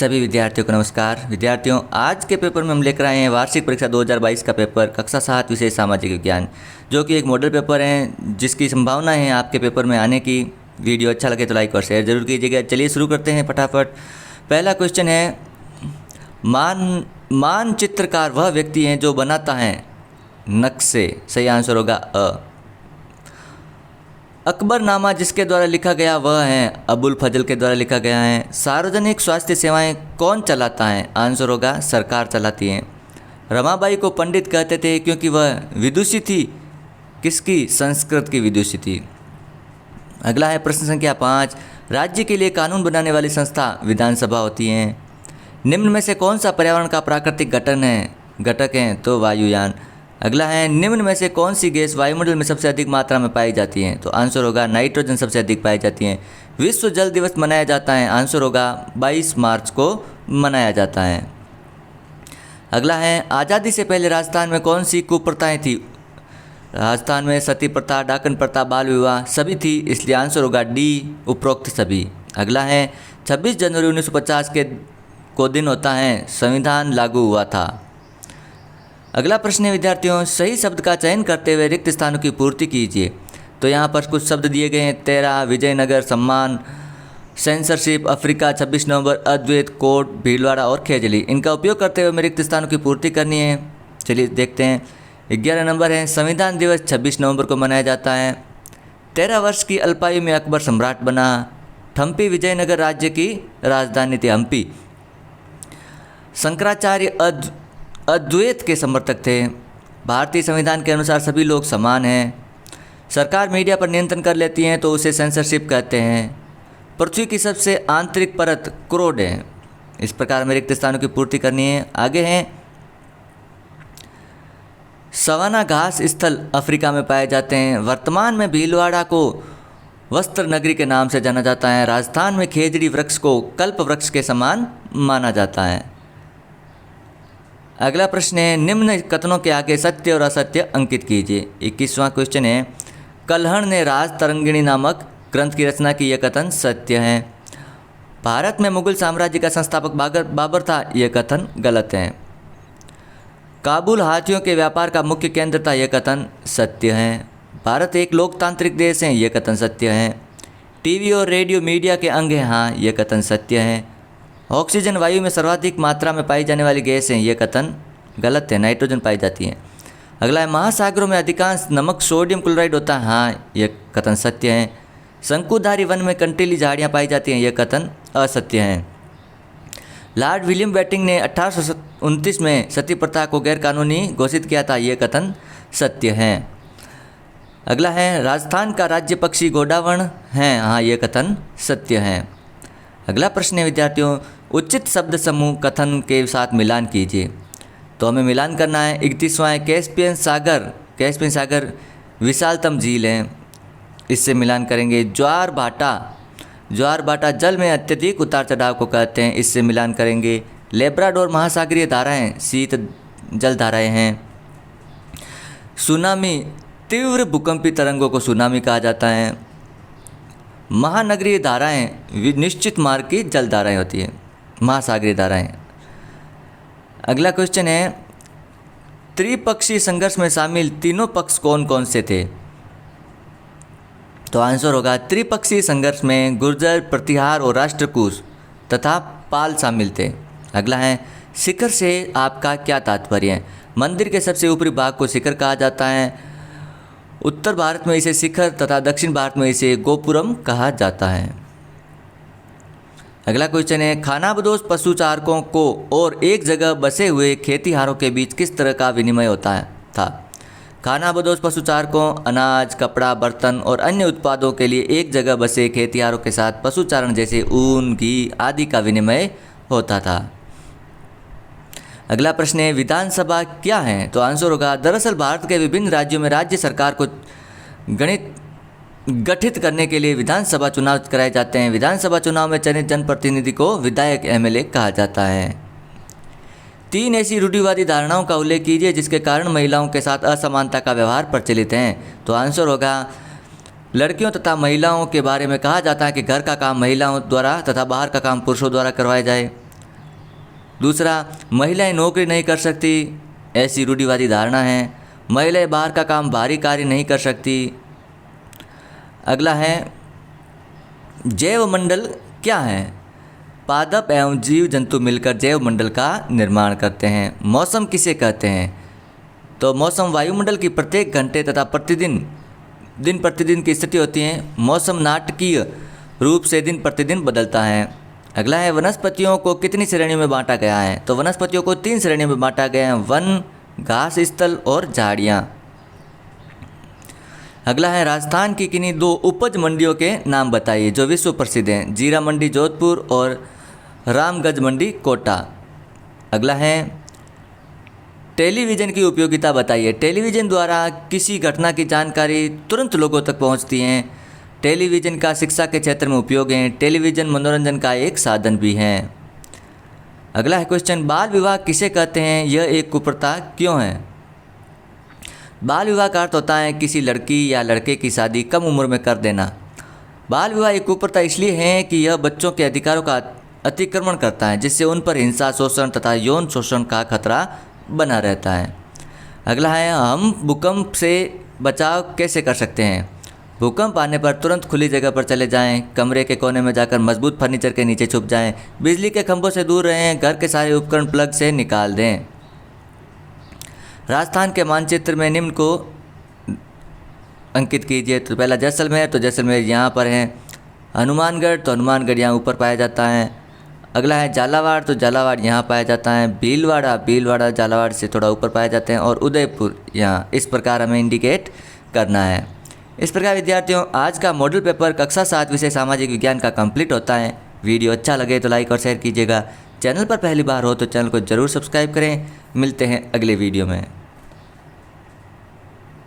सभी विद्यार्थियों को नमस्कार। विद्यार्थियों, आज के पेपर में हम लेकर आए हैं वार्षिक परीक्षा 2022 का पेपर कक्षा 7 विषय सामाजिक विज्ञान, जो कि एक मॉडल पेपर है जिसकी संभावना है आपके पेपर में आने की। वीडियो अच्छा लगे तो लाइक और शेयर जरूर कीजिएगा। चलिए शुरू करते हैं फटाफट। पहला क्वेश्चन है, मानचित्रकार वह व्यक्ति है जो बनाता है नक्शे। सही आंसर होगा अ। अकबरनामा जिसके द्वारा लिखा गया वह है अबुल फजल के द्वारा लिखा गया है। सार्वजनिक स्वास्थ्य सेवाएं कौन चलाता है? आंसर होगा सरकार चलाती है। रमाबाई को पंडित कहते थे क्योंकि वह विदुषी थी। किसकी? संस्कृत की विदुषी थी। अगला है प्रश्न संख्या 5, राज्य के लिए कानून बनाने वाली संस्था विधानसभा होती है। निम्न में से कौन सा पर्यावरण का प्राकृतिक घटक है? तो वायुयान। अगला है, निम्न में से कौन सी गैस वायुमंडल में सबसे अधिक मात्रा में पाई जाती है? तो आंसर होगा नाइट्रोजन सबसे अधिक पाई जाती है। विश्व जल दिवस मनाया जाता है? आंसर होगा 22 मार्च को मनाया जाता है। अगला है, आज़ादी से पहले राजस्थान में कौन सी कुप्रथाएं थी? राजस्थान में सती प्रथा, डाकन प्रथा, बाल विवाह सभी थी, इसलिए आंसर होगा डी, उपरोक्त सभी। अगला है, 26 जनवरी 1950 को दिन होता है संविधान लागू हुआ था। अगला प्रश्न है विद्यार्थियों, सही शब्द का चयन करते हुए रिक्त स्थानों की पूर्ति कीजिए। तो यहाँ पर कुछ शब्द दिए गए हैं, तेरा, विजयनगर, सम्मान, सेंसरशिप, अफ्रीका, 26 नवंबर, अद्वैत, कोट, भीलवाड़ा और खेजली। इनका उपयोग करते हुए हमें रिक्त स्थानों की पूर्ति करनी है। चलिए देखते हैं। 11 नंबर है, संविधान दिवस 26 नवंबर को मनाया जाता है। 13 वर्ष की अल्पायु में अकबर सम्राट बना। हम्पी विजयनगर राज्य की राजधानी थी हम्पी। शंकराचार्य अद्वैत के समर्थक थे। भारतीय संविधान के अनुसार सभी लोग समान हैं। सरकार मीडिया पर नियंत्रण कर लेती है तो उसे सेंसरशिप कहते हैं। पृथ्वी की सबसे आंतरिक परत क्रोड है। इस प्रकार में रिक्त स्थानों की पूर्ति करनी है। आगे हैं, सवाना घास स्थल अफ्रीका में पाए जाते हैं। वर्तमान में भीलवाड़ा को वस्त्र नगरी के नाम से जाना जाता है। राजस्थान में खेजड़ी वृक्ष को कल्प वृक्ष के समान माना जाता है। अगला प्रश्न है, निम्न कथनों के आगे सत्य और असत्य अंकित कीजिए। 21वां क्वेश्चन है, कल्हण ने राज तरंगिणी नामक ग्रंथ की रचना की, यह कथन सत्य है। भारत में मुगल साम्राज्य का संस्थापक बाबर था, यह कथन गलत है। काबुल हाथियों के व्यापार का मुख्य केंद्र था, यह कथन सत्य है। भारत एक लोकतांत्रिक देश है, यह कथन सत्य है। टीवी और रेडियो मीडिया के अंग हैं, हाँ, यह कथन सत्य है। ऑक्सीजन वायु में सर्वाधिक मात्रा में पाई जाने वाली गैस है, यह कथन गलत है, नाइट्रोजन पाई जाती है। अगला है, महासागरों में अधिकांश नमक सोडियम क्लोराइड होता है, हाँ, यह कथन सत्य है। शंकुधारी वन में कंटीली झाड़ियाँ पाई जाती हैं, यह कथन असत्य है। लॉर्ड विलियम बेटिंग ने 1829 में सती प्रथा को गैरकानूनी घोषित किया था, यह कथन सत्य है। अगला है, राजस्थान का राज्य पक्षी गोडावण है, हाँ, यह कथन सत्य है। अगला प्रश्न है विद्यार्थियों, उचित शब्द समूह कथन के साथ मिलान कीजिए। तो हमें मिलान करना है। 31वां है, कैस्पियन सागर विशालतम झील है, इससे मिलान करेंगे। ज्वार भाटा जल में अत्यधिक उतार चढ़ाव को कहते हैं, इससे मिलान करेंगे। लेब्राडोर महासागरीय धाराएं शीत जल धाराएं हैं। सुनामी, तीव्र भूकंपी तरंगों को सुनामी कहा जाता है। महानगरीय धाराएं निश्चित मार्ग की जल धाराएं होती है, महासागरीय धाराएं। अगला क्वेश्चन है, त्रिपक्षीय संघर्ष में शामिल तीनों पक्ष कौन कौन से थे? तो आंसर होगा, त्रिपक्षीय संघर्ष में गुर्जर, प्रतिहार और राष्ट्रकूट तथा पाल शामिल थे। अगला है, शिखर से आपका क्या तात्पर्य है? मंदिर के सबसे ऊपरी भाग को शिखर कहा जाता है। उत्तर भारत में इसे शिखर तथा दक्षिण भारत में इसे गोपुरम कहा जाता है। अगला क्वेश्चन है, खानाबदोश पशुचारकों को और एक जगह बसे हुए खेतीहारों के बीच किस तरह का विनिमय होता था? खानाबदोश पशुचारकों अनाज, कपड़ा, बर्तन और अन्य उत्पादों के लिए एक जगह बसे खेतीहारों के साथ पशुचारण जैसे ऊन, घी आदि का विनिमय होता था। अगला प्रश्न है, विधानसभा क्या है? तो आंसर होगा, दरअसल भारत के विभिन्न राज्यों में राज्य सरकार को गठित करने के लिए विधानसभा चुनाव कराए जाते हैं। विधानसभा चुनाव में चयनित जनप्रतिनिधि को विधायक एमएलए कहा जाता है। 3 ऐसी रूढ़िवादी धारणाओं का उल्लेख कीजिए जिसके कारण महिलाओं के साथ असमानता का व्यवहार प्रचलित है। तो आंसर होगा, लड़कियों तथा महिलाओं के बारे में कहा जाता है कि घर का काम महिलाओं द्वारा तथा बाहर का काम पुरुषों द्वारा करवाया जाए। दूसरा, महिलाएं नौकरी नहीं कर सकती, ऐसी रूढ़िवादी धारणा है। महिलाएं बाहर का काम, भारी कार्य नहीं कर सकती। अगला है, जैव मंडल क्या है? पादप एवं जीव जंतु मिलकर जैव मंडल का निर्माण करते हैं। मौसम किसे कहते हैं? तो मौसम वायुमंडल की प्रत्येक घंटे तथा दिन प्रतिदिन की स्थिति होती है। मौसम नाटकीय रूप से दिन प्रतिदिन बदलता है। अगला है, वनस्पतियों को कितनी श्रेणियों में बांटा गया है? तो वनस्पतियों को 3 श्रेणियों में बांटा गया है, वन, घास स्थल और झाड़ियाँ। अगला है, राजस्थान की किन्हीं 2 उपज मंडियों के नाम बताइए जो विश्व प्रसिद्ध हैं। जीरा मंडी जोधपुर और रामगंज मंडी कोटा। अगला है, टेलीविज़न की उपयोगिता बताइए। टेलीविज़न द्वारा किसी घटना की जानकारी तुरंत लोगों तक पहुंचती है। टेलीविज़न का शिक्षा के क्षेत्र में उपयोग है। टेलीविज़न मनोरंजन का एक साधन भी है। अगला है क्वेश्चन, बाल विवाह किसे कहते हैं? यह एक कुप्रथा क्यों है? बाल विवाह का अर्थ होता है किसी लड़की या लड़के की शादी कम उम्र में कर देना। बाल विवाह एक कुप्रथा इसलिए है कि यह बच्चों के अधिकारों का अतिक्रमण करता है, जिससे उन पर हिंसा, शोषण तथा यौन शोषण का खतरा बना रहता है। अगला है, हम भूकंप से बचाव कैसे कर सकते हैं? भूकंप आने पर तुरंत खुली जगह पर चले जाएं, कमरे के कोने में जाकर मजबूत फर्नीचर के नीचे छुप जाएं, बिजली के खंभों से दूर रहें, घर के सारे उपकरण प्लग से निकाल दें। राजस्थान के मानचित्र में निम्न को अंकित कीजिए। तो पहला जैसलमेर, तो जैसलमेर यहाँ पर है। हनुमानगढ़, तो हनुमानगढ़ यहाँ ऊपर पाया जाता है। अगला है झालावाड़, तो झालावाड़ यहाँ पाया जाता है। भीलवाड़ा झालावाड़ से थोड़ा ऊपर पाया जाते हैं। और उदयपुर यहाँ, इस प्रकार हमें इंडिकेट करना है। इस प्रकार विद्यार्थियों, आज का मॉडल पेपर कक्षा 7 विषय सामाजिक विज्ञान का कंप्लीट होता है। वीडियो अच्छा लगे तो लाइक और शेयर कीजिएगा। चैनल पर पहली बार हो तो चैनल को ज़रूर सब्सक्राइब करें। मिलते हैं अगले वीडियो में।